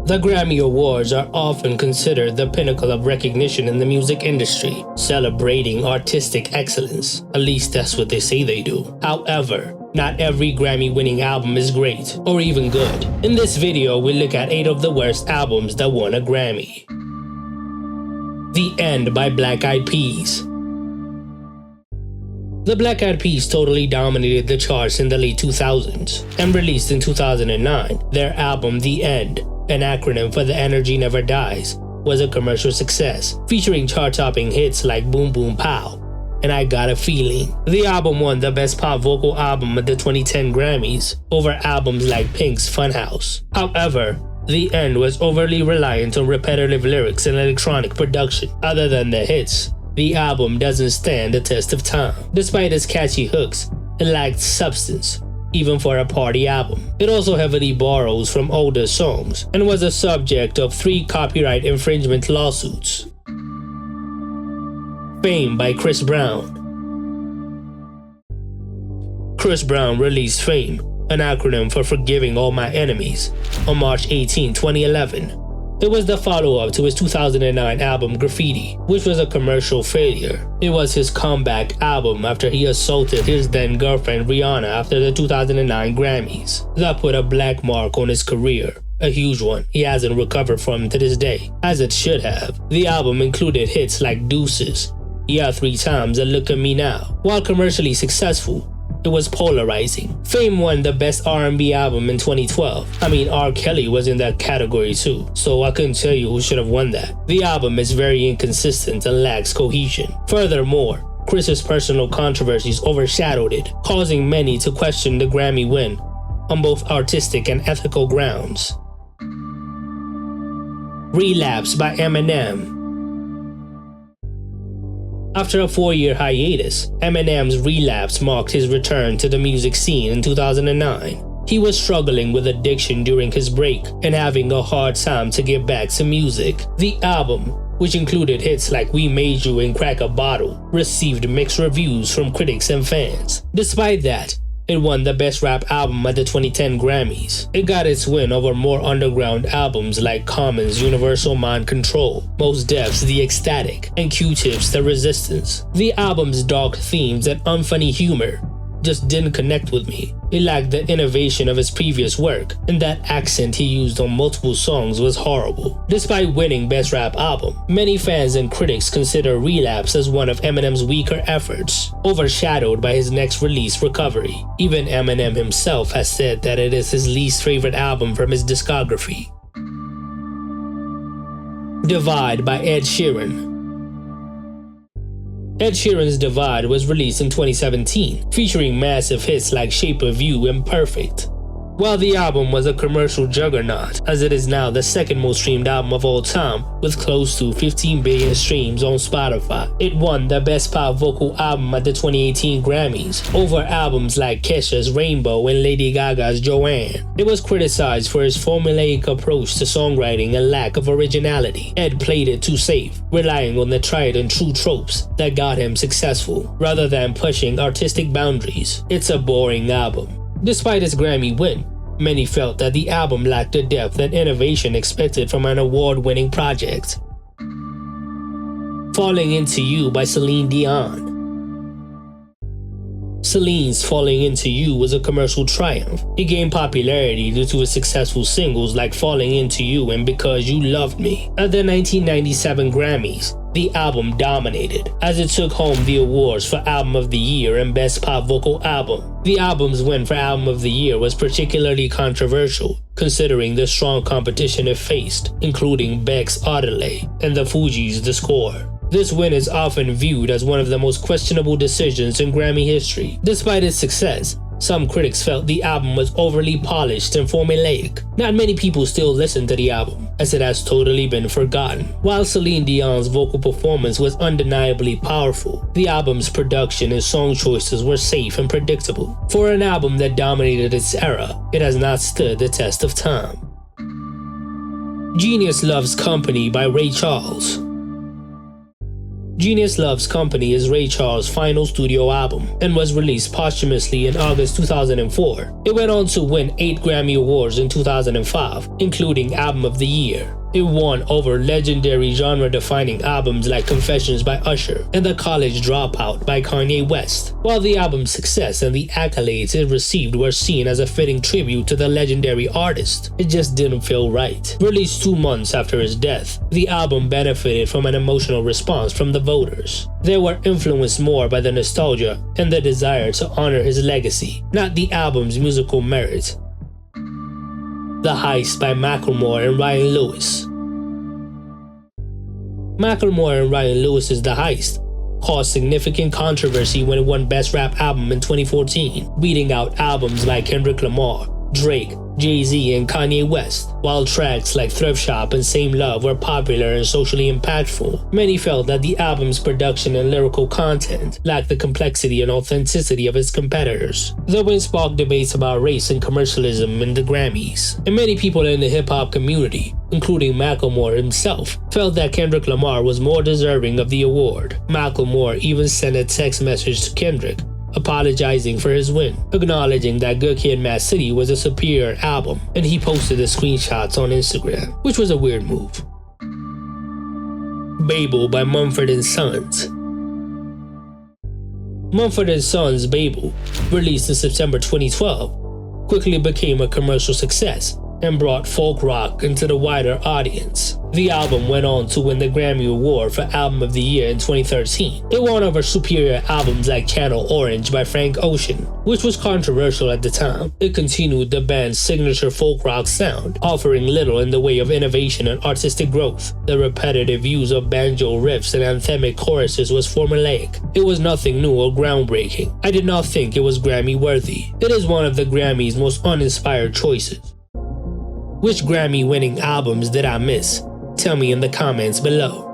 The Grammy Awards are often considered the pinnacle of recognition in the music industry, celebrating artistic excellence. At least that's what they say they do. However, not every Grammy-winning album is great, or even good. In this video, we look at 8 of the worst albums that won a Grammy. The End by Black Eyed Peas. The Black Eyed Peas totally dominated the charts in the late 2000s, and released in 2009, their album The End, an acronym for The Energy Never Dies, was a commercial success, featuring chart-topping hits like Boom Boom Pow and I Got a Feeling. The album won the Best Pop Vocal Album at the 2010 Grammys over albums like Pink's Funhouse. However, The End was overly reliant on repetitive lyrics and electronic production. Other than the hits, the album doesn't stand the test of time. Despite its catchy hooks, it lacked substance, even for a party album. It also heavily borrows from older songs and was the subject of 3 copyright infringement lawsuits. Fame by Chris Brown. Chris Brown released Fame, an acronym for Forgiving All My Enemies, on March 18, 2011. It was the follow-up to his 2009 album Graffiti, which was a commercial failure. It was his comeback album after he assaulted his then-girlfriend Rihanna after the 2009 Grammys. That put a black mark on his career, a huge one he hasn't recovered from to this day, as it should have. The album included hits like Deuces, Yeah 3 Times, and Look at Me Now. While commercially successful, it was polarizing. Fame won the Best R&B Album in 2012. I mean, R. Kelly was in that category too, so I couldn't tell you who should have won that. The album is very inconsistent and lacks cohesion. Furthermore, Chris's personal controversies overshadowed it, causing many to question the Grammy win on both artistic and ethical grounds. Relapse by Eminem. After a 4-year hiatus, Eminem's Relapse marked his return to the music scene in 2009. He was struggling with addiction during his break and having a hard time to get back to music. The album, which included hits like We Made You and Crack a Bottle, received mixed reviews from critics and fans. Despite that, it won the Best Rap Album at the 2010 Grammys. It got its win over more underground albums like Common's Universal Mind Control, Mos Def's The Ecstatic, and Q-Tip's The Resistance. The album's dark themes and unfunny humor just didn't connect with me. It lacked the innovation of his previous work, and that accent he used on multiple songs was horrible. Despite winning Best Rap Album, many fans and critics consider Relapse as one of Eminem's weaker efforts, overshadowed by his next release, Recovery. Even Eminem himself has said that it is his least favorite album from his discography. Divide by Ed Sheeran. Ed Sheeran's Divide was released in 2017, featuring massive hits like Shape of You and Perfect. While the album was a commercial juggernaut, as it is now the second most streamed album of all time with close to 15 billion streams on Spotify, it won the Best Pop Vocal Album at the 2018 Grammys over albums like Kesha's Rainbow and Lady Gaga's Joanne. It was criticized for his formulaic approach to songwriting and lack of originality. Ed played it too safe, relying on the tried and true tropes that got him successful, rather than pushing artistic boundaries. It's a boring album. Despite its Grammy win, many felt that the album lacked the depth and innovation expected from an award-winning project. Falling Into You by Celine Dion. Celine's Falling Into You was a commercial triumph. It gained popularity due to its successful singles like Falling Into You and Because You Loved Me. At the 1997 Grammys, the album dominated, as it took home the awards for Album of the Year and Best Pop Vocal Album. The album's win for Album of the Year was particularly controversial, considering the strong competition it faced, including Beck's Odelay and the Fugees' The Score. This win is often viewed as one of the most questionable decisions in Grammy history. Despite its success, some critics felt the album was overly polished and formulaic. Not many people still listen to the album, as it has totally been forgotten. While Celine Dion's vocal performance was undeniably powerful, the album's production and song choices were safe and predictable. For an album that dominated its era, it has not stood the test of time. Genius Loves Company by Ray Charles. Genius Loves Company is Ray Charles' final studio album and was released posthumously in August 2004. It went on to win 8 Grammy Awards in 2005, including Album of the Year. It won over legendary genre-defining albums like Confessions by Usher and The College Dropout by Kanye West. While the album's success and the accolades it received were seen as a fitting tribute to the legendary artist, it just didn't feel right. Released 2 months after his death, the album benefited from an emotional response from the voters. They were influenced more by the nostalgia and the desire to honor his legacy, not the album's musical merit. The Heist by Macklemore and Ryan Lewis. Macklemore and Ryan Lewis's The Heist caused significant controversy when it won Best Rap Album in 2014, beating out albums by Kendrick Lamar, Drake, Jay-Z, and Kanye West. While tracks like Thrift Shop and Same Love were popular and socially impactful, many felt that the album's production and lyrical content lacked the complexity and authenticity of its competitors. The win sparked debates about race and commercialism in the Grammys, and many people in the hip-hop community, including Macklemore himself, felt that Kendrick Lamar was more deserving of the award. Macklemore even sent a text message to Kendrick, apologizing for his win, acknowledging that Good Kid, Mad City was a superior album, and he posted the screenshots on Instagram, which was a weird move. Babel by Mumford & Sons. Mumford & Sons' Babel, released in September 2012, quickly became a commercial success and brought folk rock into the wider audience. The album went on to win the Grammy Award for Album of the Year in 2013. It won over superior albums like Channel Orange by Frank Ocean, which was controversial at the time. It continued the band's signature folk rock sound, offering little in the way of innovation and artistic growth. The repetitive use of banjo riffs and anthemic choruses was formulaic. It was nothing new or groundbreaking. I did not think it was Grammy-worthy. It is one of the Grammy's most uninspired choices. Which Grammy-winning albums did I miss? Tell me in the comments below.